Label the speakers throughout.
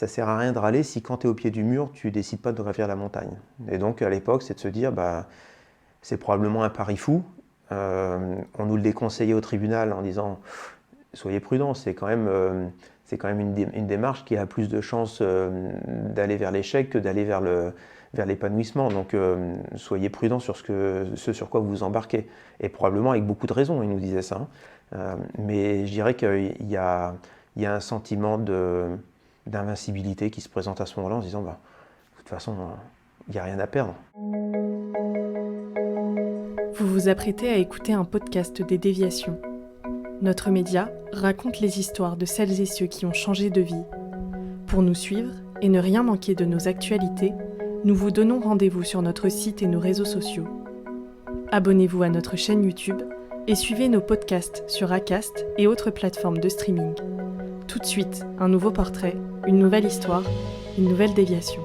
Speaker 1: ça sert à rien de râler si quand tu es au pied du mur, tu décides pas de gravir la montagne. Et donc à l'époque, c'est de se dire, c'est probablement un pari fou. On nous le déconseillait au tribunal en disant, soyez prudents, c'est quand même une démarche qui a plus de chances d'aller vers l'échec que d'aller vers l'épanouissement. Donc soyez prudents sur ce sur quoi vous vous embarquez. Et probablement avec beaucoup de raisons, il nous disait ça. Mais je dirais qu'il y a un sentiment d'invincibilité qui se présente à ce moment-là en se disant, de toute façon, il n'y a rien à perdre.
Speaker 2: Vous vous apprêtez à écouter un podcast des Déviations. Notre média raconte les histoires de celles et ceux qui ont changé de vie. Pour nous suivre et ne rien manquer de nos actualités, nous vous donnons rendez-vous sur notre site et nos réseaux sociaux. Abonnez-vous à notre chaîne YouTube et suivez nos podcasts sur Acast et autres plateformes de streaming. Tout de suite, un nouveau portrait, une nouvelle histoire, une nouvelle déviation.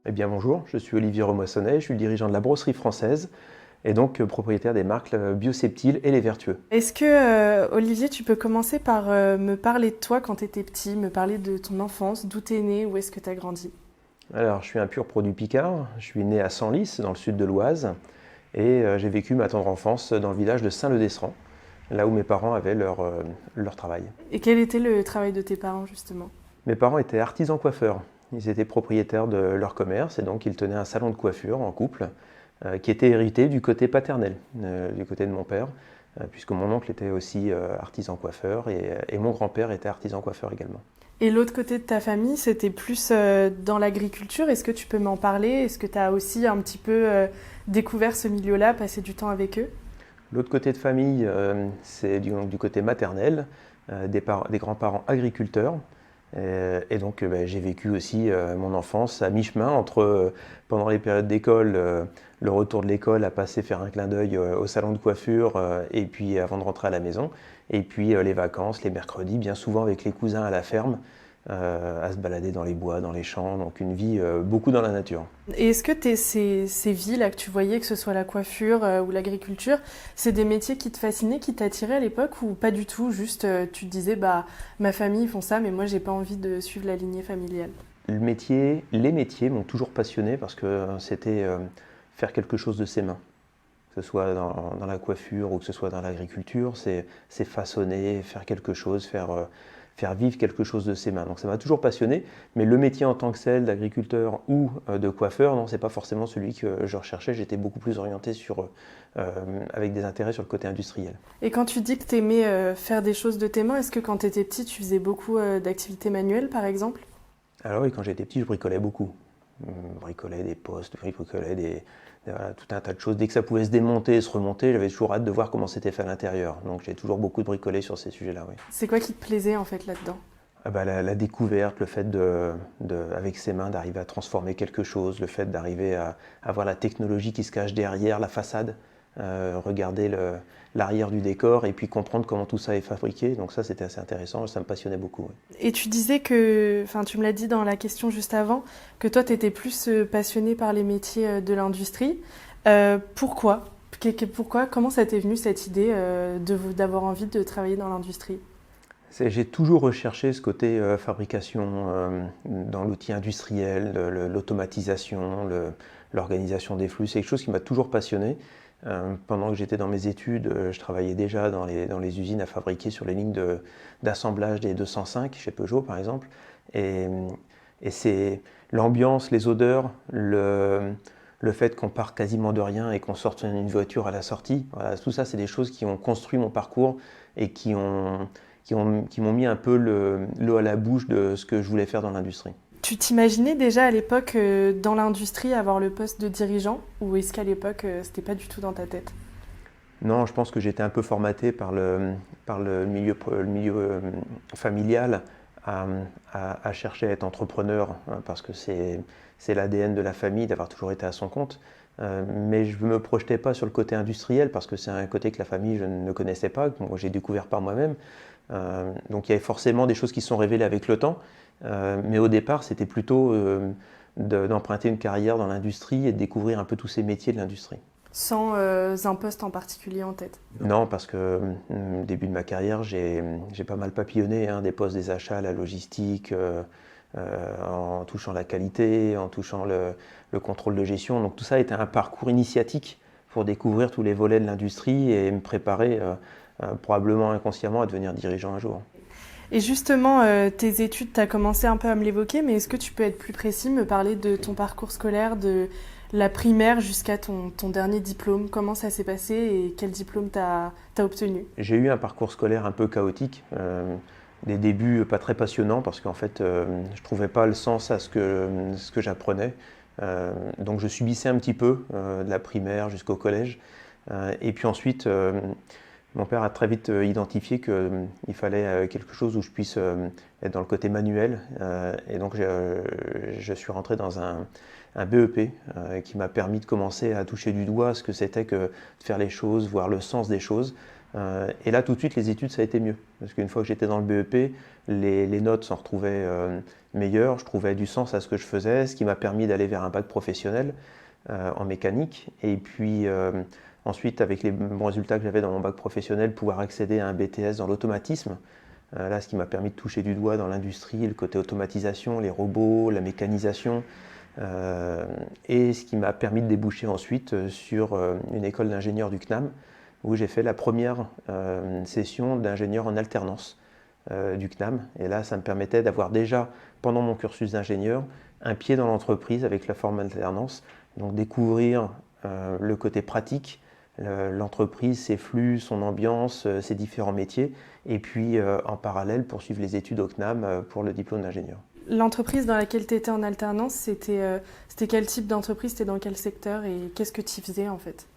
Speaker 1: Eh bien bonjour, je suis Olivier Remoissonnet, je suis le dirigeant de la brosserie française et donc propriétaire des marques Bioseptile et Les Vertueux.
Speaker 2: Est-ce que, Olivier, tu peux commencer par me parler de toi quand tu étais petit, me parler de ton enfance, d'où tu es né, où est-ce que tu as grandi ?
Speaker 1: Alors je suis un pur produit picard, je suis né à Senlis, dans le sud de l'Oise, et j'ai vécu ma tendre enfance dans le village de Saint-Leu-d'Esserand, là où mes parents avaient leur travail.
Speaker 2: Et quel était le travail de tes parents, justement ?
Speaker 1: Mes parents étaient artisans coiffeurs. Ils étaient propriétaires de leur commerce et donc ils tenaient un salon de coiffure en couple qui était hérité du côté paternel, du côté de mon père, puisque mon oncle était aussi artisan coiffeur et mon grand-père était artisan coiffeur également.
Speaker 2: Et l'autre côté de ta famille, c'était plus dans l'agriculture. Est-ce que tu peux m'en parler ? Est-ce que tu as aussi un petit peu découvert ce milieu-là, passé du temps avec eux ?
Speaker 1: L'autre côté de famille, c'est du côté maternel, des grands-parents agriculteurs. Et donc j'ai vécu aussi mon enfance à mi-chemin entre, pendant les périodes d'école, le retour de l'école à passer faire un clin d'œil au salon de coiffure et puis avant de rentrer à la maison. Et puis les vacances, les mercredis, bien souvent avec les cousins à la ferme, à se balader dans les bois, dans les champs, donc une vie beaucoup dans la nature.
Speaker 2: Et est-ce que ces vies-là que tu voyais, que ce soit la coiffure ou l'agriculture, c'est des métiers qui te fascinaient, qui t'attiraient à l'époque ou pas du tout ? Juste tu te disais, ma famille ils font ça, mais moi j'ai pas envie de suivre la lignée familiale.
Speaker 1: Les métiers m'ont toujours passionné parce que c'était faire quelque chose de ses mains. Que ce soit dans la coiffure ou que ce soit dans l'agriculture, c'est façonner, faire quelque chose, faire vivre quelque chose de ses mains. Donc ça m'a toujours passionné, mais le métier en tant que tel d'agriculteur ou de coiffeur, non, c'est pas forcément celui que je recherchais. J'étais beaucoup plus orienté avec des intérêts sur le côté industriel.
Speaker 2: Et quand tu dis que tu aimais faire des choses de tes mains, est-ce que quand tu étais petit, tu faisais beaucoup d'activités manuelles par exemple ?
Speaker 1: Alors oui, quand j'étais petit, je bricolais beaucoup. Je bricolais des postes, je bricolais voilà, tout un tas de choses. Dès que ça pouvait se démonter et se remonter, j'avais toujours hâte de voir comment c'était fait à l'intérieur. Donc j'ai toujours beaucoup bricolé sur ces sujets-là. Oui.
Speaker 2: C'est quoi qui te plaisait en fait là-dedans ?
Speaker 1: La découverte, le fait avec ses mains d'arriver à transformer quelque chose, le fait d'arriver à voir la technologie qui se cache derrière la façade, regarder l'arrière du décor et puis comprendre comment tout ça est fabriqué. Donc ça, c'était assez intéressant, ça me passionnait beaucoup. Oui.
Speaker 2: Et tu disais tu me l'as dit dans la question juste avant, que toi, tu étais plus passionné par les métiers de l'industrie. Pourquoi ? Comment ça t'est venu cette idée d'avoir envie de travailler dans l'industrie ?
Speaker 1: J'ai toujours recherché ce côté fabrication dans l'outil industriel, l'automatisation, l'organisation des flux. C'est quelque chose qui m'a toujours passionné. Pendant que j'étais dans mes études, je travaillais déjà dans les usines à fabriquer sur les lignes d'assemblage des 205 chez Peugeot par exemple. Et c'est l'ambiance, les odeurs, le fait qu'on part quasiment de rien et qu'on sorte une voiture à la sortie. Voilà, tout ça, c'est des choses qui ont construit mon parcours et qui m'ont mis un peu l'eau à la bouche de ce que je voulais faire dans l'industrie.
Speaker 2: Tu t'imaginais déjà à l'époque dans l'industrie avoir le poste de dirigeant ou est-ce qu'à l'époque c'était pas du tout dans ta tête ?
Speaker 1: Non, je pense que j'étais un peu formaté par le milieu familial à chercher à être entrepreneur parce que c'est l'ADN de la famille d'avoir toujours été à son compte. Mais je ne me projetais pas sur le côté industriel parce que c'est un côté que la famille je ne connaissais pas, que j'ai découvert par moi-même. Donc il y avait forcément des choses qui se sont révélées avec le temps. Mais au départ, c'était plutôt d'emprunter une carrière dans l'industrie et de découvrir un peu tous ces métiers de l'industrie.
Speaker 2: sans un poste en particulier en tête?
Speaker 1: Non, parce que au début de ma carrière, j'ai pas mal papillonné, des postes des achats, la logistique, en touchant la qualité, en touchant le contrôle de gestion. Donc tout ça était un parcours initiatique pour découvrir tous les volets de l'industrie et me préparer probablement inconsciemment à devenir dirigeant un jour.
Speaker 2: Et justement, tes études, tu as commencé un peu à me l'évoquer, mais est-ce que tu peux être plus précis, me parler de ton parcours scolaire, de la primaire jusqu'à ton dernier diplôme? Comment ça s'est passé et quel diplôme tu as obtenu?
Speaker 1: J'ai eu un parcours scolaire un peu chaotique, des débuts pas très passionnants parce qu'en fait je trouvais pas le sens à ce que j'apprenais. Donc je subissais un petit peu de la primaire jusqu'au collège. Et puis ensuite, mon père a très vite identifié qu'il fallait quelque chose où je puisse être dans le côté manuel. Et donc je suis rentré dans un BEP qui m'a permis de commencer à toucher du doigt ce que c'était que de faire les choses, voir le sens des choses. Et là, tout de suite, les études, ça a été mieux. Parce qu'une fois que j'étais dans le BEP, les notes s'en retrouvaient meilleures, je trouvais du sens à ce que je faisais, ce qui m'a permis d'aller vers un bac professionnel en mécanique. Et puis ensuite, avec les bons résultats que j'avais dans mon bac professionnel, pouvoir accéder à un BTS dans l'automatisme. Là, ce qui m'a permis de toucher du doigt dans l'industrie, le côté automatisation, les robots, la mécanisation. Et ce qui m'a permis de déboucher ensuite sur une école d'ingénieur du CNAM, où j'ai fait la première session d'ingénieur en alternance du CNAM. Et là, ça me permettait d'avoir déjà, pendant mon cursus d'ingénieur, un pied dans l'entreprise avec la forme alternance. Donc découvrir le côté pratique, l'entreprise, ses flux, son ambiance, ses différents métiers. Et puis en parallèle, poursuivre les études au CNAM pour le diplôme d'ingénieur.
Speaker 2: L'entreprise dans laquelle tu étais en alternance, c'était quel type d'entreprise? C'était dans quel secteur et qu'est-ce que tu faisais en fait?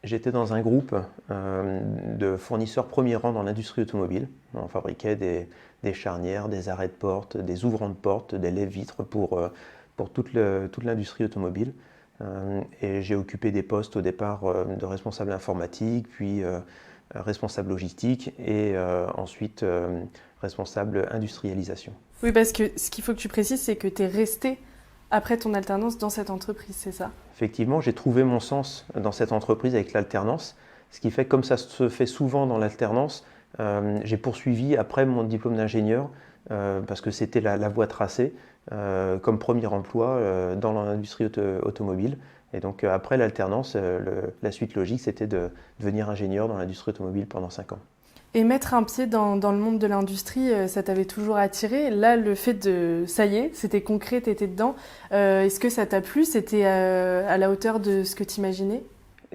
Speaker 1: J'étais dans un groupe de fournisseurs premier rang dans l'industrie automobile. On fabriquait des charnières, des arrêts de porte, des ouvrants de porte, des lève-vitres pour toute l'industrie automobile. Et j'ai occupé des postes au départ de responsable informatique, puis responsable logistique et ensuite responsable industrialisation.
Speaker 2: Oui, parce que ce qu'il faut que tu précises, c'est que tu es resté après ton alternance dans cette entreprise, c'est ça?
Speaker 1: Effectivement, j'ai trouvé mon sens dans cette entreprise avec l'alternance, ce qui fait que comme ça se fait souvent dans l'alternance, j'ai poursuivi après mon diplôme d'ingénieur, parce que c'était la voie tracée, comme premier emploi dans l'industrie automobile. Et donc après l'alternance, la suite logique, c'était de devenir ingénieur dans l'industrie automobile pendant 5 ans.
Speaker 2: Et mettre un pied dans le monde de l'industrie, ça t'avait toujours attiré. Là, le fait ça y est, c'était concret, t'étais dedans. Est-ce que ça t'a plu? C'était à la hauteur de ce que t'imaginais?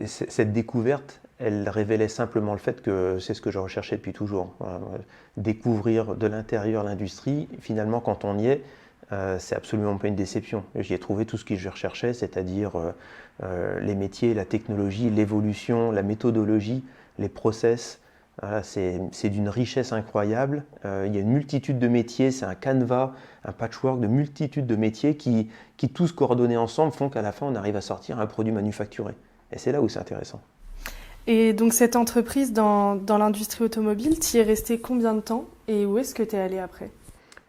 Speaker 1: Cette découverte, elle révélait simplement le fait que c'est ce que je recherchais depuis toujours. Découvrir de l'intérieur l'industrie, finalement, quand on y est, c'est absolument pas une déception. J'y ai trouvé tout ce que je recherchais, c'est-à-dire les métiers, la technologie, l'évolution, la méthodologie, les process. C'est d'une richesse incroyable. Il y a une multitude de métiers, c'est un canevas, un patchwork de multitudes de métiers qui tous coordonnés ensemble font qu'à la fin on arrive à sortir un produit manufacturé. Et c'est là où c'est intéressant.
Speaker 2: Et donc cette entreprise dans l'industrie automobile, tu y es resté combien de temps et où est-ce que tu es allé après?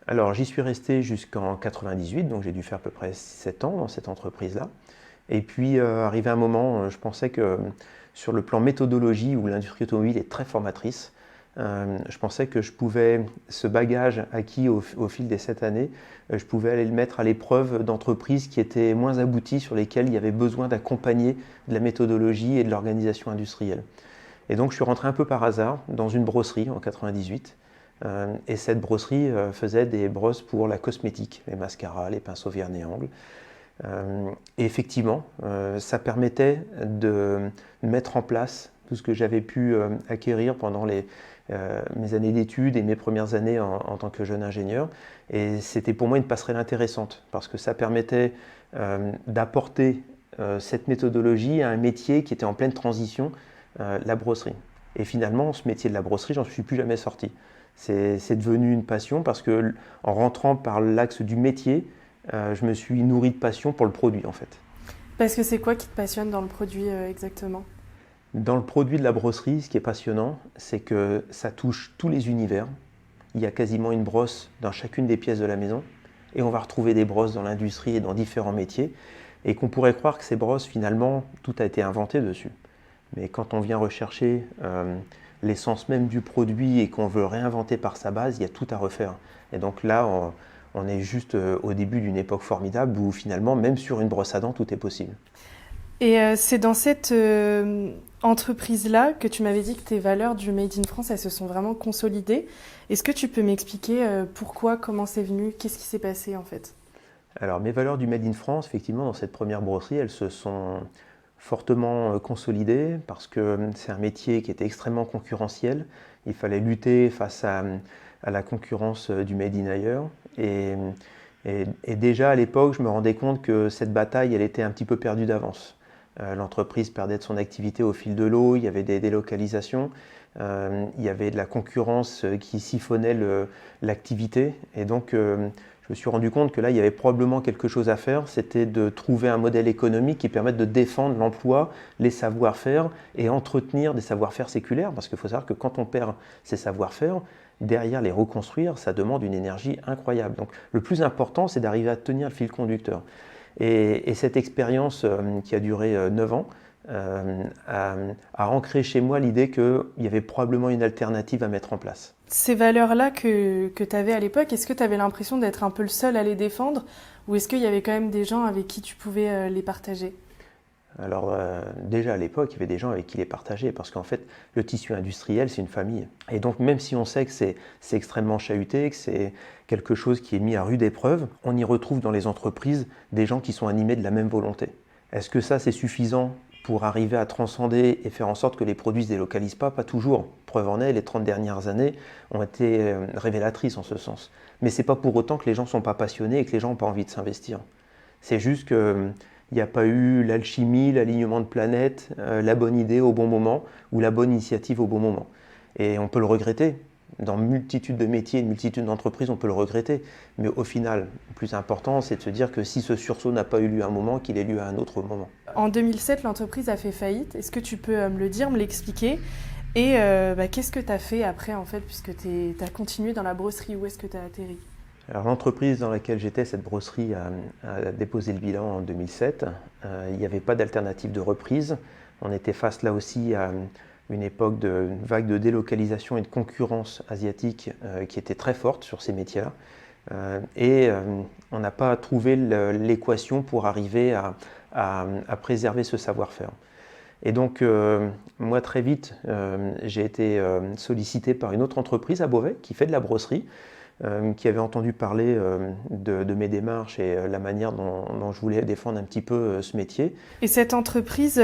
Speaker 1: Alors j'y suis resté jusqu'en 98, donc j'ai dû faire à peu près 7 ans dans cette entreprise-là. Et puis arrivé un moment, je pensais que sur le plan méthodologie, où l'industrie automobile est très formatrice, je pensais que je pouvais, ce bagage acquis au fil des 7 années, je pouvais aller le mettre à l'épreuve d'entreprises qui étaient moins abouties, sur lesquelles il y avait besoin d'accompagner de la méthodologie et de l'organisation industrielle. Et donc je suis rentré un peu par hasard dans une brosserie en 98. Et cette brosserie faisait des brosses pour la cosmétique, les mascaras, les pinceaux vernis-ongles. Et effectivement, ça permettait de mettre en place tout ce que j'avais pu acquérir pendant mes années d'études et mes premières années en tant que jeune ingénieur. Et c'était pour moi une passerelle intéressante parce que ça permettait d'apporter cette méthodologie à un métier qui était en pleine transition, la brosserie. Et finalement, ce métier de la brosserie, j'en suis plus jamais sorti. C'est devenu une passion parce que en rentrant par l'axe du métier, je me suis nourri de passion pour le produit en fait.
Speaker 2: Parce que c'est quoi qui te passionne dans le produit exactement?
Speaker 1: Dans le produit de la brosserie, ce qui est passionnant, c'est que ça touche tous les univers. Il y a quasiment une brosse dans chacune des pièces de la maison et on va retrouver des brosses dans l'industrie et dans différents métiers. et qu'on pourrait croire que ces brosses, finalement, tout a été inventé dessus. Mais quand on vient rechercher l'essence même du produit et qu'on veut réinventer par sa base, il y a tout à refaire. Et donc là, on est juste au début d'une époque formidable où finalement, même sur une brosse à dents, tout est possible.
Speaker 2: Et c'est dans cette entreprise-là que tu m'avais dit que tes valeurs du Made in France, elles se sont vraiment consolidées. Est-ce que tu peux m'expliquer pourquoi, comment c'est venu, qu'est-ce qui s'est passé en fait?
Speaker 1: Alors, mes valeurs du Made in France, effectivement, dans cette première brosserie, elles se sont fortement consolidées parce que c'est un métier qui était extrêmement concurrentiel. Il fallait lutter face à la concurrence du Made in ailleurs. Et déjà à l'époque, je me rendais compte que cette bataille, elle était un petit peu perdue d'avance. L'entreprise perdait de son activité au fil de l'eau, il y avait des délocalisations, il y avait de la concurrence qui siphonnait l'activité. Et donc, je me suis rendu compte que là, il y avait probablement quelque chose à faire, c'était de trouver un modèle économique qui permette de défendre l'emploi, les savoir-faire et entretenir des savoir-faire séculaires. Parce qu'il faut savoir que quand on perd ces savoir-faire, derrière les reconstruire, ça demande une énergie incroyable. Donc le plus important, c'est d'arriver à tenir le fil conducteur. Et cette expérience qui a duré 9 ans a ancré chez moi l'idée qu'il y avait probablement une alternative à mettre en place.
Speaker 2: Ces valeurs-là que tu avais à l'époque, est-ce que tu avais l'impression d'être un peu le seul à les défendre ou est-ce qu'il y avait quand même des gens avec qui tu pouvais les partager?
Speaker 1: Alors déjà à l'époque, il y avait des gens avec qui les partager parce qu'en fait, le tissu industriel, c'est une famille. Et donc même si on sait que c'est extrêmement chahuté, que c'est quelque chose qui est mis à rude épreuve, on y retrouve dans les entreprises des gens qui sont animés de la même volonté. Est-ce que ça, c'est suffisant pour arriver à transcender et faire en sorte que les produits ne se délocalisent pas? Pas toujours. Preuve en est, les 30 dernières années ont été révélatrices en ce sens. Mais ce n'est pas pour autant que les gens ne sont pas passionnés et que les gens n'ont pas envie de s'investir. C'est juste que il n'y a pas eu l'alchimie, l'alignement de planètes, la bonne idée au bon moment ou la bonne initiative au bon moment. Et on peut le regretter. Dans multitude de métiers, une multitude d'entreprises, on peut le regretter. Mais au final, le plus important, c'est de se dire que si ce sursaut n'a pas eu lieu à un moment, qu'il ait lieu à un autre moment.
Speaker 2: En 2007, l'entreprise a fait faillite. Est-ce que tu peux me le dire, me l'expliquer? Et qu'est-ce que tu as fait après, en fait, puisque tu as continué dans la brosserie? Où est-ce que tu as atterri?
Speaker 1: Alors l'entreprise dans laquelle j'étais, cette brosserie, a déposé le bilan en 2007. Il n'y avait pas d'alternative de reprise. On était face là aussi à une époque de vague de délocalisation et de concurrence asiatique qui était très forte sur ces métiers-là. On n'a pas trouvé l'équation pour arriver à préserver ce savoir-faire. Et donc, moi, très vite, j'ai été sollicité par une autre entreprise à Beauvais qui fait de la brosserie, qui avait entendu parler de mes démarches et la manière dont je voulais défendre un petit peu ce métier.
Speaker 2: Et cette entreprise,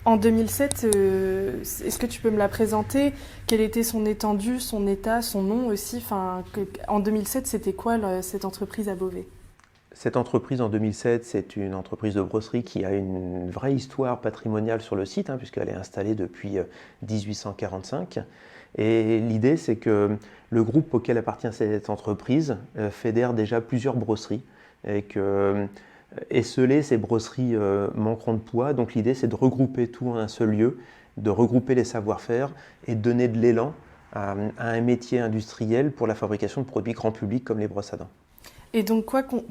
Speaker 2: en 2007, est-ce que tu peux me la présenter? Quelle était son étendue, son état, son nom aussi? En 2007, c'était quoi cette entreprise à Beauvais?
Speaker 1: Cette entreprise en 2007, c'est une entreprise de brosserie qui a une vraie histoire patrimoniale sur le site, puisqu'elle est installée depuis 1845. Et l'idée, c'est que le groupe auquel appartient cette entreprise fédère déjà plusieurs brosseries et que esseler ces brosseries manqueront de poids. Donc l'idée, c'est de regrouper tout en un seul lieu, de regrouper les savoir-faire et de donner de l'élan à un métier industriel pour la fabrication de produits grand public comme les brosses à dents.
Speaker 2: Et donc,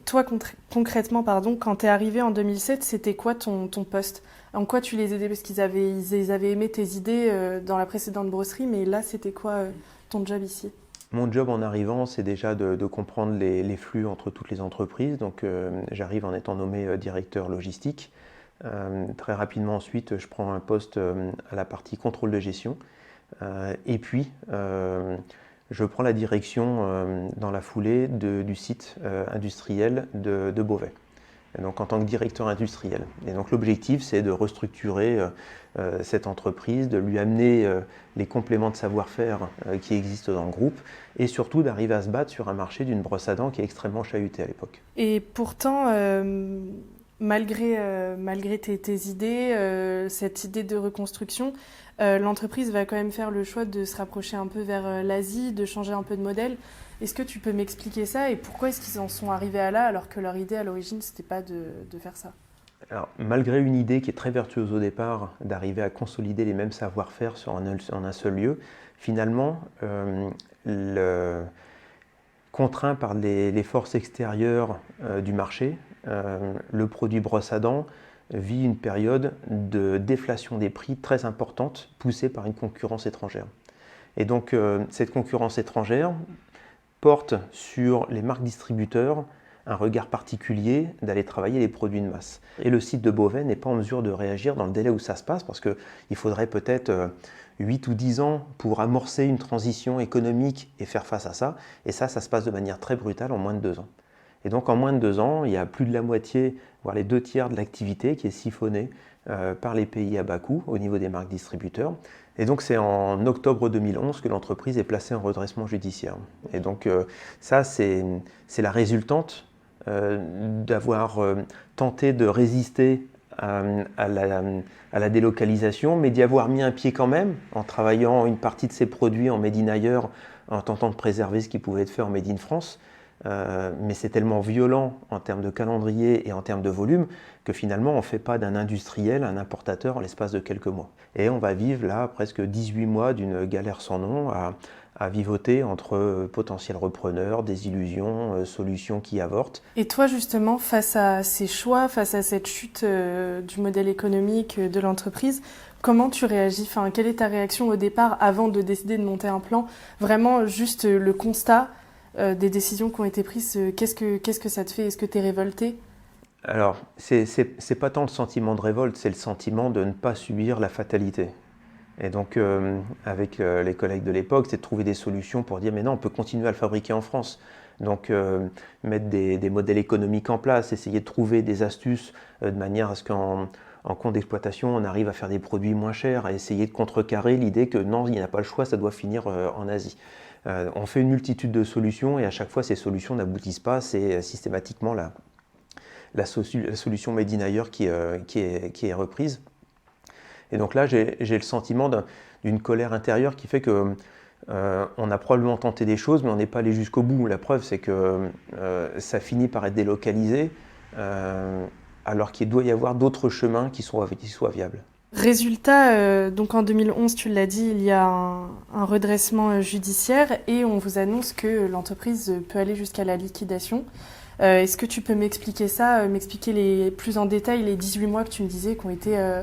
Speaker 2: toi, concrètement, quand tu es arrivé en 2007, c'était quoi ton poste? En quoi tu les aidais? Parce qu'ils avaient aimé tes idées dans la précédente brosserie, mais là, c'était quoi ton job ici?
Speaker 1: Mon job en arrivant, c'est déjà de comprendre les flux entre toutes les entreprises. Donc, j'arrive en étant nommé directeur logistique. Très rapidement ensuite, je prends un poste à la partie contrôle de gestion. Et puis, je prends la direction dans la foulée du site industriel de Beauvais. Et donc en tant que directeur industriel. Et donc l'objectif, c'est de restructurer cette entreprise, de lui amener les compléments de savoir-faire qui existent dans le groupe et surtout d'arriver à se battre sur un marché d'une brosse à dents qui est extrêmement chahutée à l'époque.
Speaker 2: Et pourtant, malgré tes idées, cette idée de reconstruction, l'entreprise va quand même faire le choix de se rapprocher un peu vers l'Asie, de changer un peu de modèle. Est-ce que tu peux m'expliquer ça et pourquoi est-ce qu'ils en sont arrivés à là alors que leur idée à l'origine, c'était pas de faire ça?
Speaker 1: Alors, malgré une idée qui est très vertueuse au départ, d'arriver à consolider les mêmes savoir-faire en un seul lieu, finalement, contraint par les forces extérieures du marché, le produit brosse à dents vit une période de déflation des prix très importante, poussée par une concurrence étrangère. Et donc cette concurrence étrangère porte sur les marques distributeurs un regard particulier d'aller travailler les produits de masse. Et le site de Beauvais n'est pas en mesure de réagir dans le délai où ça se passe, parce qu'il faudrait peut-être 8 ou 10 ans pour amorcer une transition économique et faire face à ça. Et ça se passe de manière très brutale en moins de 2 ans. Et donc en moins de 2 ans, il y a plus de la moitié, voire les 2 tiers de l'activité qui est siphonnée par les pays à bas coût au niveau des marques distributeurs. Et donc c'est en octobre 2011 que l'entreprise est placée en redressement judiciaire. Et donc ça, c'est la résultante d'avoir tenté de résister à la délocalisation, mais d'y avoir mis un pied quand même, en travaillant une partie de ses produits en made in ailleurs, en tentant de préserver ce qui pouvait être fait en made in France. Mais c'est tellement violent en termes de calendrier et en termes de volume que finalement on ne fait pas d'un industriel un importateur en l'espace de quelques mois. Et on va vivre là presque 18 mois d'une galère sans nom à vivoter entre potentiels repreneurs, désillusions, solutions qui avortent.
Speaker 2: Et toi justement, face à ces choix, face à cette chute du modèle économique de l'entreprise, comment tu réagis? Enfin, quelle est ta réaction au départ avant de décider de monter un plan? Vraiment juste le constat des décisions qui ont été prises, qu'est-ce que ça te fait? Est-ce que tu es révolté?
Speaker 1: Alors, c'est pas tant le sentiment de révolte, c'est le sentiment de ne pas subir la fatalité. Et donc, avec les collègues de l'époque, c'est de trouver des solutions pour dire mais non, on peut continuer à le fabriquer en France. Donc, mettre des modèles économiques en place, essayer de trouver des astuces de manière à ce qu'en compte d'exploitation, on arrive à faire des produits moins chers, à essayer de contrecarrer l'idée que non, il n'y a pas le choix, ça doit finir en Asie. On fait une multitude de solutions et à chaque fois, ces solutions n'aboutissent pas. C'est systématiquement la solution made in ailleurs qui est reprise. Et donc là, j'ai le sentiment d'une colère intérieure qui fait que on a probablement tenté des choses, mais on n'est pas allé jusqu'au bout. La preuve, c'est que ça finit par être délocalisé, alors qu'il doit y avoir d'autres chemins qui soient viables.
Speaker 2: Résultat, donc en 2011, tu l'as dit, il y a un redressement judiciaire et on vous annonce que l'entreprise peut aller jusqu'à la liquidation. Est-ce que tu peux m'expliquer ça, m'expliquer plus en détail les 18 mois que tu me disais qui ont été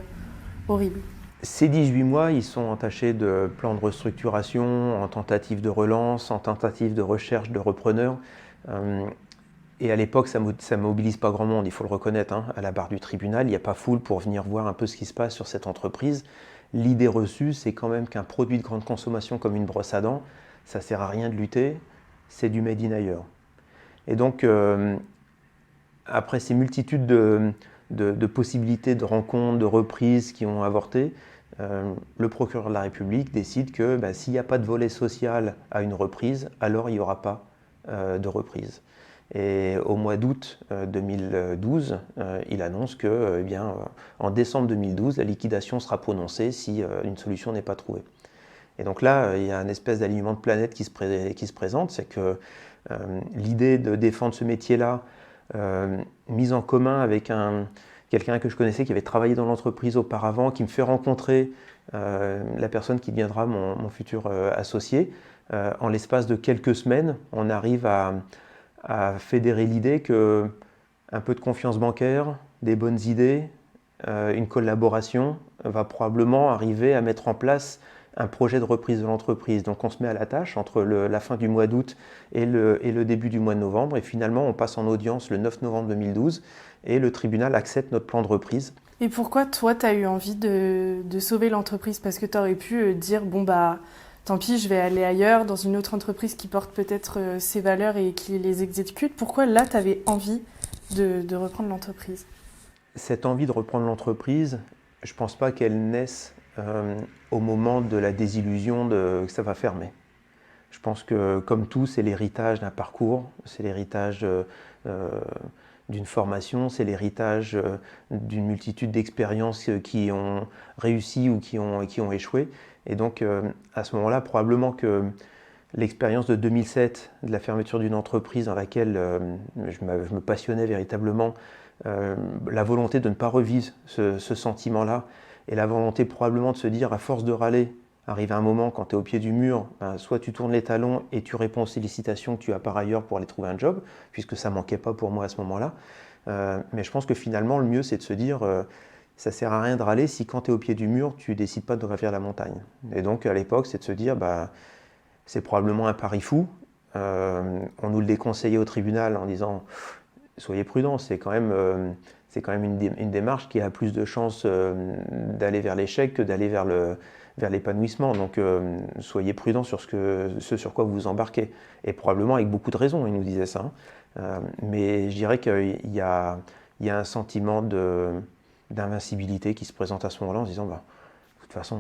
Speaker 2: horribles?
Speaker 1: Ces 18 mois, ils sont entachés de plans de restructuration, en tentative de relance, en tentative de recherche de repreneurs. Et à l'époque, ça ne mobilise pas grand monde, il faut le reconnaître. À la barre du tribunal, il n'y a pas foule pour venir voir un peu ce qui se passe sur cette entreprise. L'idée reçue, c'est quand même qu'un produit de grande consommation comme une brosse à dents, ça ne sert à rien de lutter, c'est du made in ailleurs. Et donc, après ces multitudes de possibilités de rencontres, de reprises qui ont avorté, le procureur de la République décide que s'il n'y a pas de volet social à une reprise, alors il n'y aura pas de reprise. Et au mois d'août 2012, il annonce que, en décembre 2012, la liquidation sera prononcée si une solution n'est pas trouvée. Et donc là, il y a une espèce d'alignement de planètes qui se présente, c'est que l'idée de défendre ce métier-là, mise en commun avec quelqu'un que je connaissais qui avait travaillé dans l'entreprise auparavant, qui me fait rencontrer la personne qui deviendra mon futur associé. En l'espace de quelques semaines, on arrive à fédérer l'idée qu'un peu de confiance bancaire, des bonnes idées, une collaboration va probablement arriver à mettre en place un projet de reprise de l'entreprise. Donc on se met à la tâche entre la fin du mois d'août et le début du mois de novembre. Et finalement, on passe en audience le 9 novembre 2012 et le tribunal accepte notre plan de reprise.
Speaker 2: Et pourquoi toi, tu as eu envie de sauver l'entreprise? Parce que tu aurais pu dire, tant pis, je vais aller ailleurs, dans une autre entreprise qui porte peut-être ses valeurs et qui les exécute. Pourquoi là, tu avais envie de reprendre l'entreprise?
Speaker 1: Cette envie de reprendre l'entreprise, je ne pense pas qu'elle naisse au moment de la désillusion que ça va fermer. Je pense que, comme tout, c'est l'héritage d'un parcours, c'est l'héritage d'une formation, c'est l'héritage d'une multitude d'expériences qui ont réussi ou qui ont échoué. Et donc, à ce moment-là, probablement que l'expérience de 2007, de la fermeture d'une entreprise dans laquelle je me passionnais véritablement, la volonté de ne pas revivre ce sentiment-là, et la volonté probablement de se dire, à force de râler, arrive un moment quand tu es au pied du mur, soit tu tournes les talons et tu réponds aux sollicitations que tu as par ailleurs pour aller trouver un job, puisque ça ne manquait pas pour moi à ce moment-là. Mais je pense que finalement, le mieux, c'est de se dire, ça ne sert à rien de râler si quand tu es au pied du mur, tu ne décides pas de gravir la montagne. Et donc, à l'époque, c'est de se dire, c'est probablement un pari fou. On nous le déconseillait au tribunal en disant, soyez prudents, c'est quand même une démarche qui a plus de chances d'aller vers l'échec que d'aller vers l'épanouissement. Donc, soyez prudents sur ce sur quoi vous vous embarquez. Et probablement avec beaucoup de raisons, il nous disait ça. Mais je dirais qu'il y a un sentiment d'invincibilité qui se présente à ce moment-là en se disant, de toute façon,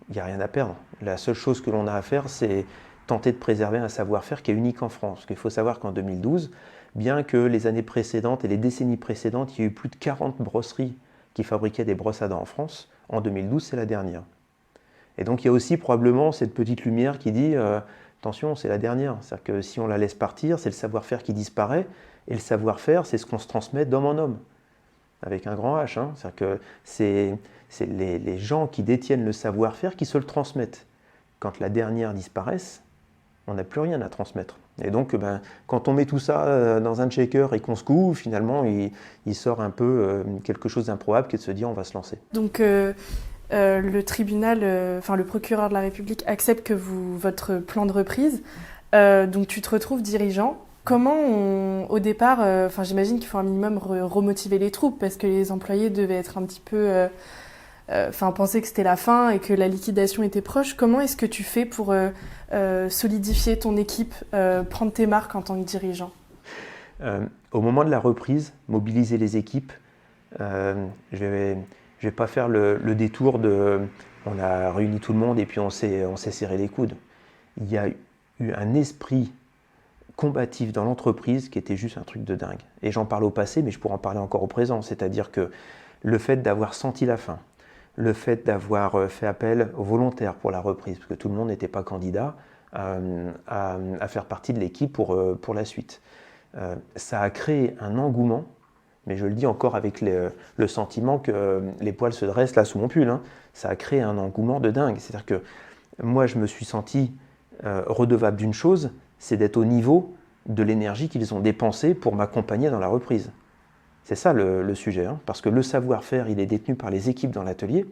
Speaker 1: il n'y a rien à perdre. La seule chose que l'on a à faire, c'est tenter de préserver un savoir-faire qui est unique en France. Parce qu'il faut savoir qu'en 2012, bien que les années précédentes et les décennies précédentes, il y a eu plus de 40 brosseries qui fabriquaient des brosses à dents en France, en 2012, c'est la dernière. Et donc il y a aussi probablement cette petite lumière qui dit attention, c'est la dernière. C'est-à-dire que si on la laisse partir, c'est le savoir-faire qui disparaît. Et le savoir-faire, c'est ce qu'on se transmet d'homme en homme, avec un grand H. C'est-à-dire que c'est les gens qui détiennent le savoir-faire qui se le transmettent. Quand la dernière disparaisse, on n'a plus rien à transmettre. Et donc, quand on met tout ça dans un shaker et qu'on secoue, finalement, il sort un peu quelque chose d'improbable qui est de se dire on va se lancer.
Speaker 2: Donc, le tribunal, le procureur de la République accepte que votre plan de reprise. Donc, tu te retrouves dirigeant. Comment au départ, j'imagine qu'il faut un minimum remotiver les troupes parce que les employés devaient être un petit peu... penser que c'était la fin et que la liquidation était proche. Comment est-ce que tu fais pour solidifier ton équipe, prendre tes marques en tant que dirigeant ?
Speaker 1: Au moment de la reprise, mobiliser les équipes, je vais pas faire le détour de on a réuni tout le monde et puis on s'est serré les coudes. Il y a eu un esprit combatif dans l'entreprise qui était juste un truc de dingue. Et j'en parle au passé, mais je pourrais en parler encore au présent. C'est-à-dire que le fait d'avoir senti la faim, le fait d'avoir fait appel aux volontaires pour la reprise, parce que tout le monde n'était pas candidat à faire partie de l'équipe pour la suite. Ça a créé un engouement, mais je le dis encore avec le sentiment que les poils se dressent là sous mon pull. Ça a créé un engouement de dingue. C'est-à-dire que moi, je me suis senti redevable d'une chose, c'est d'être au niveau de l'énergie qu'ils ont dépensée pour m'accompagner dans la reprise. C'est ça le sujet, parce que le savoir-faire, il est détenu par les équipes dans l'atelier.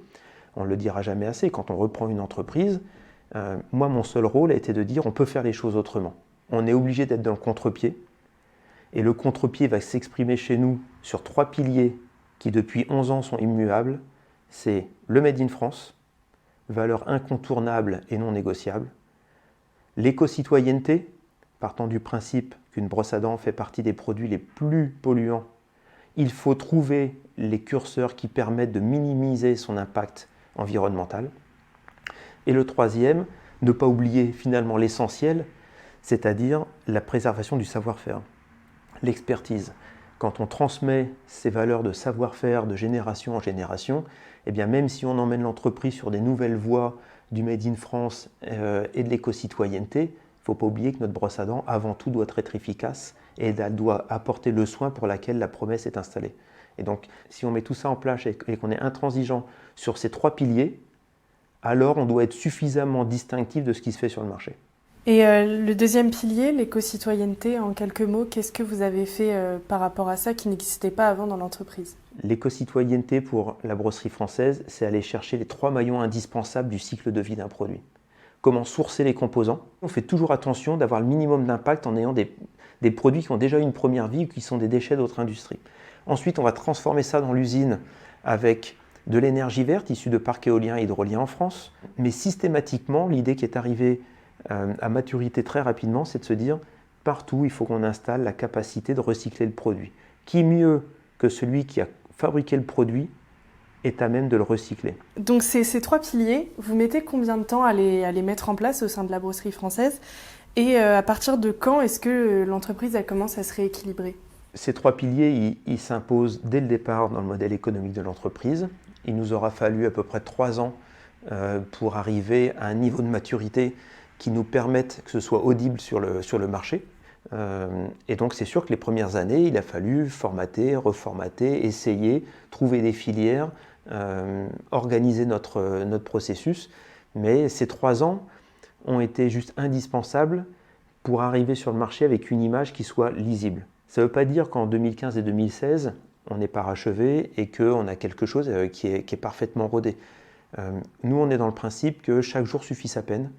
Speaker 1: On ne le dira jamais assez, quand on reprend une entreprise, moi, mon seul rôle a été de dire on peut faire les choses autrement. On est obligé d'être dans le contre-pied, et le contre-pied va s'exprimer chez nous sur 3 piliers qui, depuis 11 ans, sont immuables. C'est le Made in France, valeur incontournable et non négociable, l'éco-citoyenneté, partant du principe qu'une brosse à dents fait partie des produits les plus polluants. Il faut trouver les curseurs qui permettent de minimiser son impact environnemental. Et le troisième, ne pas oublier finalement l'essentiel, c'est-à-dire la préservation du savoir-faire, l'expertise. Quand on transmet ces valeurs de savoir-faire de génération en génération, eh bien même si on emmène l'entreprise sur des nouvelles voies du Made in France et de l'éco-citoyenneté, il ne faut pas oublier que notre brosse à dents, avant tout, doit être efficace et elle doit apporter le soin pour lequel la promesse est installée. Et donc, si on met tout ça en place et qu'on est intransigeant sur ces 3 piliers, alors on doit être suffisamment distinctif de ce qui se fait sur le marché.
Speaker 2: Et le deuxième pilier, l'éco-citoyenneté, en quelques mots, qu'est-ce que vous avez fait par rapport à ça qui n'existait pas avant dans l'entreprise ?
Speaker 1: L'éco-citoyenneté pour la brosserie française, c'est aller chercher les 3 maillons indispensables du cycle de vie d'un produit. Comment sourcer les composants ? On fait toujours attention d'avoir le minimum d'impact en ayant des produits qui ont déjà eu une première vie ou qui sont des déchets d'autres industries. Ensuite, on va transformer ça dans l'usine avec de l'énergie verte issue de parcs éoliens et hydroliens en France. Mais systématiquement, l'idée qui est arrivée à maturité très rapidement, c'est de se dire partout, il faut qu'on installe la capacité de recycler le produit. Qui mieux que celui qui a fabriqué le produit est à même de le recycler.
Speaker 2: Donc ces 3 piliers, vous mettez combien de temps à les mettre en place au sein de la brosserie française ? Et à partir de quand est-ce que l'entreprise elle commence à se rééquilibrer ?
Speaker 1: Ces 3 piliers, ils s'imposent dès le départ dans le modèle économique de l'entreprise. Il nous aura fallu à peu près 3 ans pour arriver à un niveau de maturité qui nous permette que ce soit audible sur le marché. Et donc c'est sûr que les premières années, il a fallu formater, reformater, essayer, trouver des filières, organiser notre processus. Mais ces 3 ans ont été juste indispensables pour arriver sur le marché avec une image qui soit lisible. Ça ne veut pas dire qu'en 2015 et 2016, on est parachevé et qu'on a quelque chose qui est parfaitement rodé. Nous, on est dans le principe que chaque jour suffit sa peine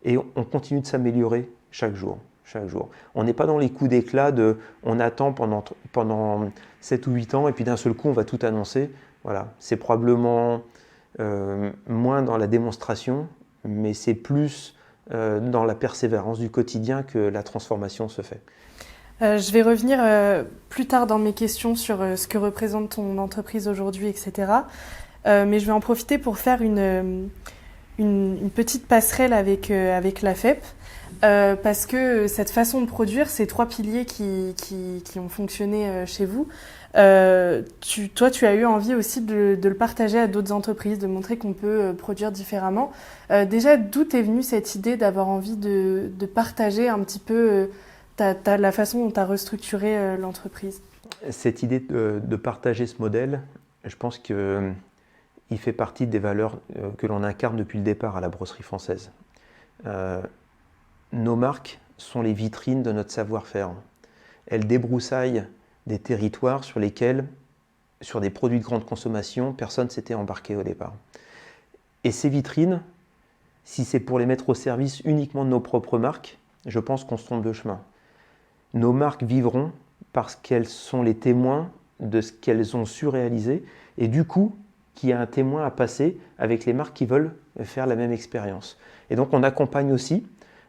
Speaker 1: et on continue de s'améliorer chaque jour. Chaque jour. On n'est pas dans les coups d'éclat de on attend pendant 7 ou 8 ans et puis d'un seul coup on va tout annoncer. Voilà. C'est probablement moins dans la démonstration, mais c'est plus dans la persévérance du quotidien que la transformation se fait.
Speaker 2: Je vais revenir plus tard dans mes questions sur ce que représente ton entreprise aujourd'hui, etc. Mais je vais en profiter pour faire une petite passerelle avec la FEP. Parce que cette façon de produire, ces 3 piliers qui ont fonctionné chez vous, toi, tu as eu envie aussi de le partager à d'autres entreprises, de montrer qu'on peut produire différemment. Déjà, d'où est venue cette idée d'avoir envie de partager un petit peu la façon dont tu as restructuré l'entreprise?
Speaker 1: Cette idée de partager ce modèle, je pense qu'il fait partie des valeurs que l'on incarne depuis le départ à la brosserie française. Nos marques sont les vitrines de notre savoir-faire. Elles débroussaillent des territoires sur lesquels, sur des produits de grande consommation, personne ne s'était embarqué au départ. Et ces vitrines, si c'est pour les mettre au service uniquement de nos propres marques, je pense qu'on se trompe de chemin. Nos marques vivront parce qu'elles sont les témoins de ce qu'elles ont su réaliser et du coup, qu'il y a un témoin à passer avec les marques qui veulent faire la même expérience. Et donc on accompagne aussi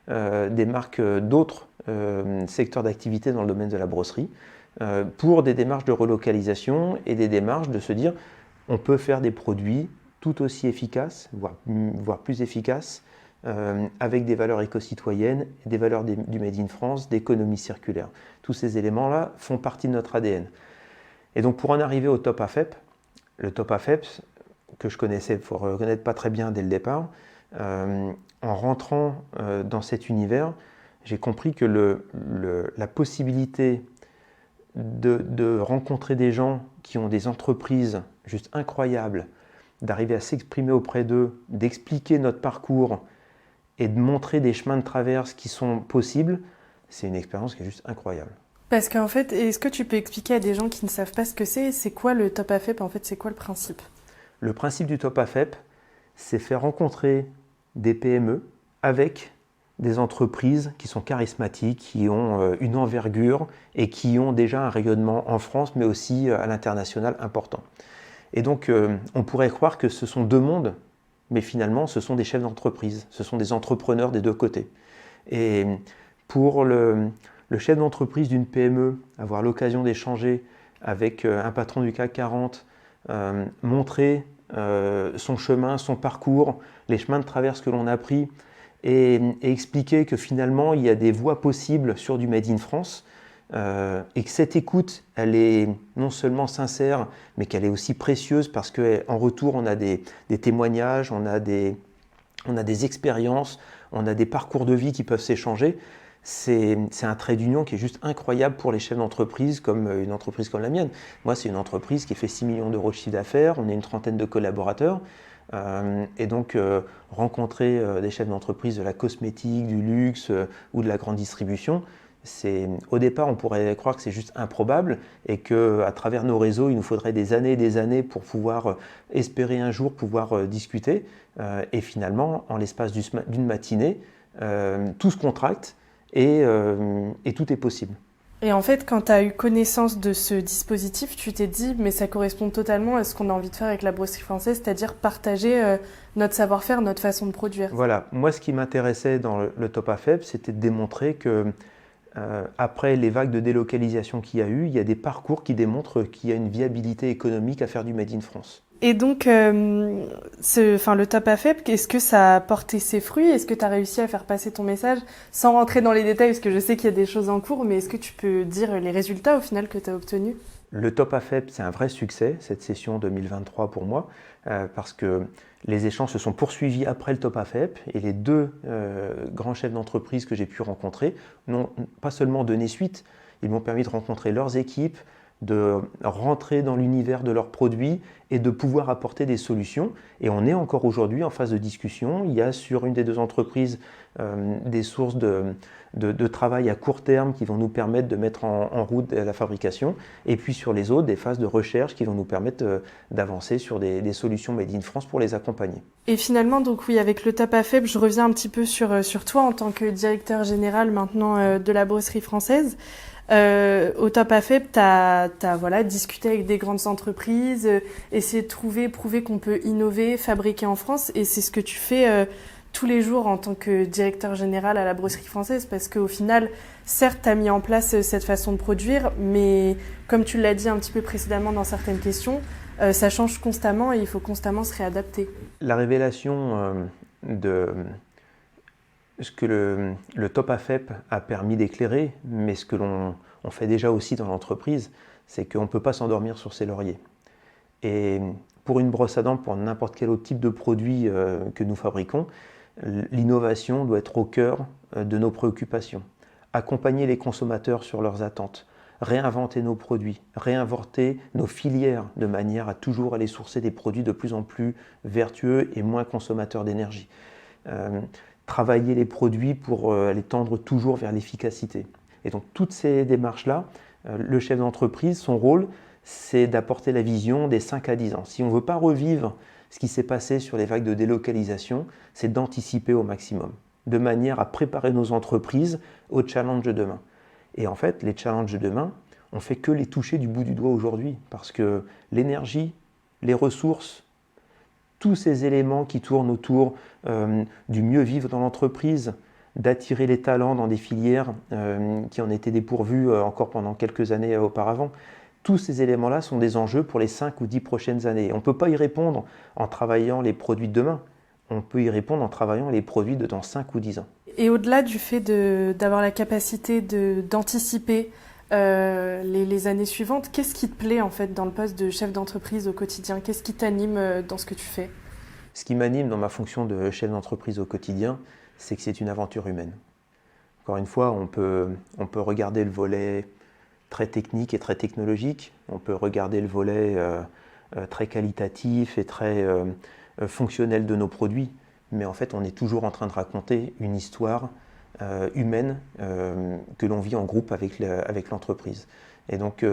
Speaker 1: des marques d'autres secteurs d'activité dans le domaine de la brosserie pour des démarches de relocalisation et des démarches de se dire on peut faire des produits tout aussi efficaces, voire plus efficaces, avec des valeurs éco-citoyennes, des valeurs du Made in France, d'économie circulaire. Tous ces éléments-là font partie de notre ADN. Et donc pour en arriver au top AFEP, le top AFEP, que je connaissais, il faut reconnaître, pas très bien dès le départ, en rentrant dans cet univers, j'ai compris que la possibilité de rencontrer des gens qui ont des entreprises juste incroyables, d'arriver à s'exprimer auprès d'eux, d'expliquer notre parcours et de montrer des chemins de traverse qui sont possibles, c'est une expérience qui est juste incroyable.
Speaker 2: Parce qu'en fait, est-ce que tu peux expliquer à des gens qui ne savent pas ce que c'est quoi le top AFEP? En fait, c'est quoi le principe?
Speaker 1: Le principe du top AFEP, c'est faire rencontrer des PME avec des entreprises qui sont charismatiques, qui ont une envergure et qui ont déjà un rayonnement en France, mais aussi à l'international important. Et donc, on pourrait croire que ce sont deux mondes, mais finalement, ce sont des chefs d'entreprise, ce sont des entrepreneurs des deux côtés. Et pour le chef d'entreprise d'une PME, avoir l'occasion d'échanger avec un patron du CAC 40, montrer son chemin, son parcours, les chemins de traverse que l'on a pris et expliquer que finalement il y a des voies possibles sur du Made in France et que cette écoute, elle est non seulement sincère, mais qu'elle est aussi précieuse parce qu'en retour on a des témoignages, on a des expériences, on a des parcours de vie qui peuvent s'échanger. C'est un trait d'union qui est juste incroyable pour les chefs d'entreprise, comme une entreprise comme la mienne. Moi, c'est une entreprise qui fait 6 millions d'euros de chiffre d'affaires, on est une trentaine de collaborateurs. Et donc, rencontrer des chefs d'entreprise de la cosmétique, du luxe ou de la grande distribution, au départ, on pourrait croire que c'est juste improbable et qu'à travers nos réseaux, il nous faudrait des années et des années pour pouvoir espérer un jour pouvoir discuter. Et finalement, en l'espace d'une matinée, tout se contracte. Et tout est possible.
Speaker 2: Et en fait, quand tu as eu connaissance de ce dispositif, tu t'es dit, mais ça correspond totalement à ce qu'on a envie de faire avec la brosserie française, c'est-à-dire partager notre savoir-faire, notre façon de produire.
Speaker 1: Voilà, moi ce qui m'intéressait dans le top AFEP, c'était de démontrer que après les vagues de délocalisation qu'il y a eu, il y a des parcours qui démontrent qu'il y a une viabilité économique à faire du Made in France.
Speaker 2: Et donc, le top AFEP, est-ce que ça a porté ses fruits? Est-ce que tu as réussi à faire passer ton message sans rentrer dans les détails, parce que je sais qu'il y a des choses en cours, mais est-ce que tu peux dire les résultats au final que tu as obtenus?
Speaker 1: Le top AFEP, c'est un vrai succès, cette session 2023 pour moi, parce que les échanges se sont poursuivis après le top AFEP et les deux grands chefs d'entreprise que j'ai pu rencontrer n'ont pas seulement donné suite, ils m'ont permis de rencontrer leurs équipes, de rentrer dans l'univers de leurs produits et de pouvoir apporter des solutions. Et on est encore aujourd'hui en phase de discussion. Il y a sur une des deux entreprises des sources de travail à court terme qui vont nous permettre de mettre en route la fabrication. Et puis sur les autres, des phases de recherche qui vont nous permettre d'avancer sur des solutions Made in France pour les accompagner.
Speaker 2: Et finalement, donc oui, avec le Top AFEP, je reviens un petit peu sur toi en tant que directeur général maintenant de la brosserie française. Au Top AFEP, tu as voilà, discuté avec des grandes entreprises, essayé de prouver qu'on peut innover, fabriquer en France. Et c'est ce que tu fais tous les jours en tant que directeur général à la brosserie française. Parce qu'au final, certes, tu as mis en place cette façon de produire, mais comme tu l'as dit un petit peu précédemment dans certaines questions, ça change constamment et il faut constamment se réadapter.
Speaker 1: La révélation de ce que le Top AFEP a permis d'éclairer, mais ce que l'on fait déjà aussi dans l'entreprise, c'est qu'on ne peut pas s'endormir sur ses lauriers. Et pour une brosse à dents, pour n'importe quel autre type de produit que nous fabriquons, l'innovation doit être au cœur de nos préoccupations. Accompagner les consommateurs sur leurs attentes, réinventer nos produits, réinventer nos filières de manière à toujours aller sourcer des produits de plus en plus vertueux et moins consommateurs d'énergie. Travailler les produits pour les tendre toujours vers l'efficacité. Et donc toutes ces démarches-là, le chef d'entreprise, son rôle, c'est d'apporter la vision des 5 à 10 ans. Si on ne veut pas revivre ce qui s'est passé sur les vagues de délocalisation, c'est d'anticiper au maximum, de manière à préparer nos entreprises aux challenges de demain. Et en fait, les challenges de demain, on ne fait que les toucher du bout du doigt aujourd'hui, parce que l'énergie, les ressources, tous ces éléments qui tournent autour du mieux vivre dans l'entreprise, d'attirer les talents dans des filières qui en étaient dépourvues encore pendant quelques années auparavant, tous ces éléments-là sont des enjeux pour les 5 ou 10 prochaines années. On ne peut pas y répondre en travaillant les produits de demain, on peut y répondre en travaillant les produits de dans 5 ou 10 ans.
Speaker 2: Et au-delà du fait d'avoir la capacité d'anticiper les années suivantes, qu'est-ce qui te plaît en fait dans le poste de chef d'entreprise au quotidien? Qu'est-ce qui t'anime dans ce que tu fais?
Speaker 1: Ce qui m'anime dans ma fonction de chef d'entreprise au quotidien, c'est que c'est une aventure humaine. Encore une fois, on peut regarder le volet très technique et très technologique, on peut regarder le volet très qualitatif et très fonctionnel de nos produits, mais en fait on est toujours en train de raconter une histoire humaine que l'on vit en groupe avec l'entreprise. Et donc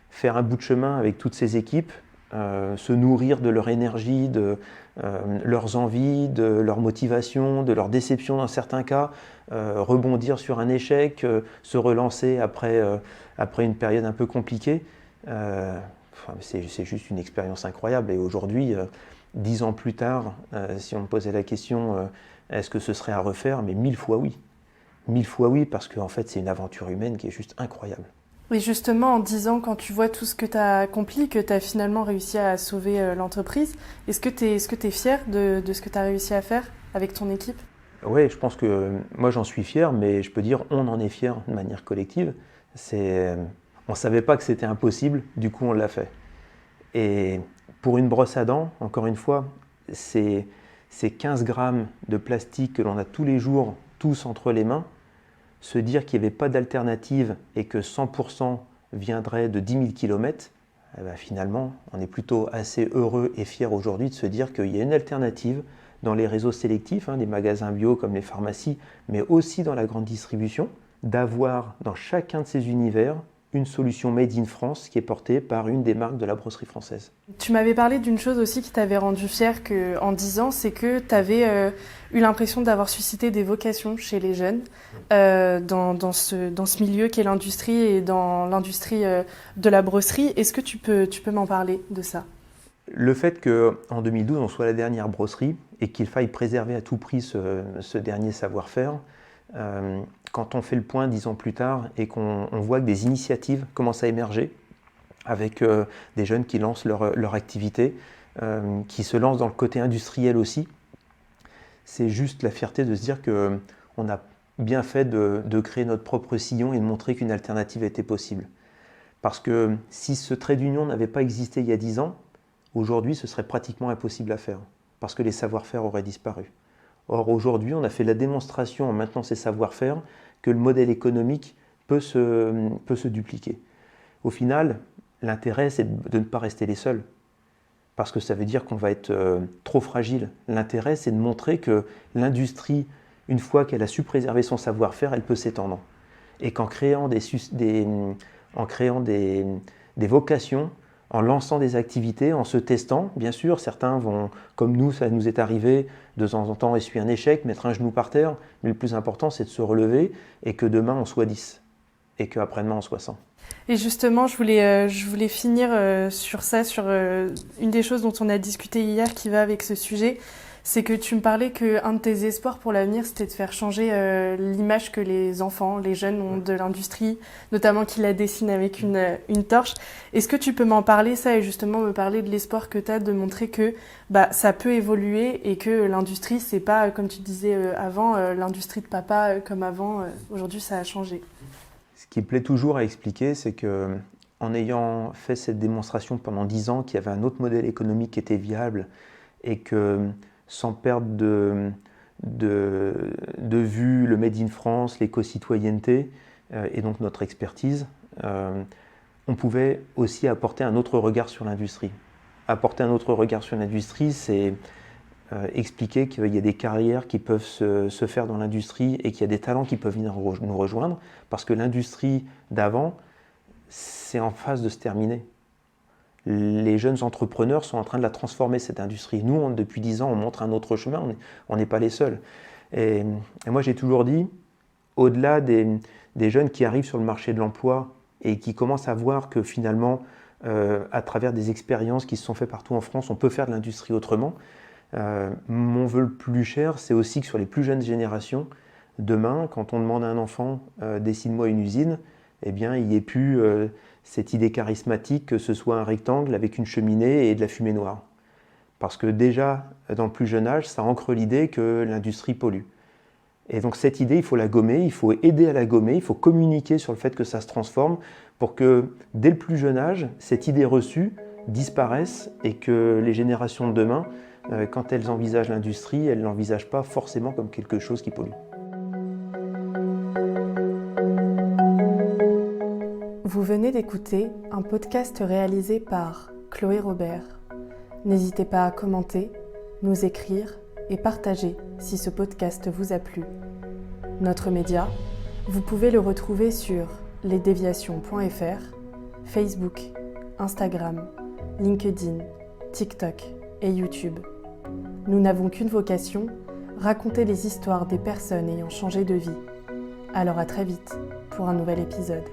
Speaker 1: faire un bout de chemin avec toutes ces équipes, se nourrir de leur énergie, de leurs envies, de leur motivation, de leur déception dans certains cas, rebondir sur un échec, se relancer après une période un peu compliquée, c'est juste une expérience incroyable. Et aujourd'hui, 10 ans plus tard, si on me posait la question est-ce que ce serait à refaire, mais 1000 fois oui. 1000 fois oui, parce qu'en fait c'est une aventure humaine qui est juste incroyable.
Speaker 2: Oui, justement, en 10 ans, quand tu vois tout ce que tu as accompli, que tu as finalement réussi à sauver l'entreprise, est-ce que tu es fier de ce que tu as réussi à faire avec ton équipe?
Speaker 1: Oui, je pense que moi j'en suis fier, mais je peux dire on en est fier de manière collective. On ne savait pas que c'était impossible, du coup on l'a fait. Et pour une brosse à dents, encore une fois, c'est 15 grammes de plastique que l'on a tous les jours, tous entre les mains. Se dire qu'il n'y avait pas d'alternative et que 100% viendrait de 10 000 km, eh bien finalement, on est plutôt assez heureux et fiers aujourd'hui de se dire qu'il y a une alternative dans les réseaux sélectifs, les magasins bio comme les pharmacies, mais aussi dans la grande distribution, d'avoir dans chacun de ces univers une solution made in France qui est portée par une des marques de la brosserie française.
Speaker 2: Tu m'avais parlé d'une chose aussi qui t'avait rendu fier en 10 ans, c'est que tu avais eu l'impression d'avoir suscité des vocations chez les jeunes dans ce milieu qu'est l'industrie et dans l'industrie de la brosserie. Est-ce que tu peux m'en parler de ça?
Speaker 1: Le fait qu'en 2012, on soit la dernière brosserie et qu'il faille préserver à tout prix ce dernier savoir-faire, quand on fait le point 10 ans plus tard et qu'on voit que des initiatives commencent à émerger avec des jeunes qui lancent leur activité, qui se lancent dans le côté industriel aussi, c'est juste la fierté de se dire qu'on a bien fait de créer notre propre sillon et de montrer qu'une alternative était possible. Parce que si ce trait d'union n'avait pas existé il y a 10 ans, aujourd'hui ce serait pratiquement impossible à faire, parce que les savoir-faire auraient disparu. Or aujourd'hui, on a fait la démonstration en maintenant ces savoir-faire que le modèle économique peut se dupliquer. Au final, l'intérêt, c'est de ne pas rester les seuls. Parce que ça veut dire qu'on va être trop fragile. L'intérêt, c'est de montrer que l'industrie, une fois qu'elle a su préserver son savoir-faire, elle peut s'étendre. Et qu'en créant des vocations, en lançant des activités, en se testant, bien sûr, certains vont, comme nous, ça nous est arrivé, de temps en temps essuyer un échec, mettre un genou par terre, mais le plus important, c'est de se relever et que demain, on soit 10 et qu'après-demain, on soit 100.
Speaker 2: Et justement, je voulais finir sur ça, sur une des choses dont on a discuté hier qui va avec ce sujet. C'est que tu me parlais qu'un de tes espoirs pour l'avenir, c'était de faire changer l'image que les enfants, les jeunes ont de l'industrie, notamment qu'ils la dessinent avec une torche. Est-ce que tu peux m'en parler, ça, et justement me parler de l'espoir que tu as de montrer que ça peut évoluer et que l'industrie, c'est pas, comme tu disais avant, l'industrie de papa comme avant. Aujourd'hui, ça a changé.
Speaker 1: Ce qui me plaît toujours à expliquer, c'est que en ayant fait cette démonstration pendant 10 ans qu'il y avait un autre modèle économique qui était viable et que sans perdre de vue le Made in France, l'éco-citoyenneté et donc notre expertise, on pouvait aussi apporter un autre regard sur l'industrie. Apporter un autre regard sur l'industrie, c'est expliquer qu'il y a des carrières qui peuvent se faire dans l'industrie et qu'il y a des talents qui peuvent venir nous rejoindre, parce que l'industrie d'avant, c'est en phase de se terminer. Les jeunes entrepreneurs sont en train de la transformer, cette industrie. Nous, depuis 10 ans, on montre un autre chemin, on n'est pas les seuls. Et moi, j'ai toujours dit, au-delà des jeunes qui arrivent sur le marché de l'emploi et qui commencent à voir que finalement, à travers des expériences qui se sont faites partout en France, on peut faire de l'industrie autrement, mon vœu le plus cher, c'est aussi que sur les plus jeunes générations, demain, quand on demande à un enfant dessine-moi une usine, eh bien, il n'y ait plus cette idée charismatique que ce soit un rectangle avec une cheminée et de la fumée noire. Parce que déjà, dans le plus jeune âge, ça ancre l'idée que l'industrie pollue. Et donc cette idée, il faut la gommer, il faut aider à la gommer, il faut communiquer sur le fait que ça se transforme pour que, dès le plus jeune âge, cette idée reçue disparaisse et que les générations de demain, quand elles envisagent l'industrie, elles ne l'envisagent pas forcément comme quelque chose qui pollue.
Speaker 2: Vous venez d'écouter un podcast réalisé par Chloé Robert. N'hésitez pas à commenter, nous écrire et partager si ce podcast vous a plu. Notre média, vous pouvez le retrouver sur lesdéviations.fr, Facebook, Instagram, LinkedIn, TikTok et YouTube. Nous n'avons qu'une vocation, raconter les histoires des personnes ayant changé de vie. Alors à très vite pour un nouvel épisode.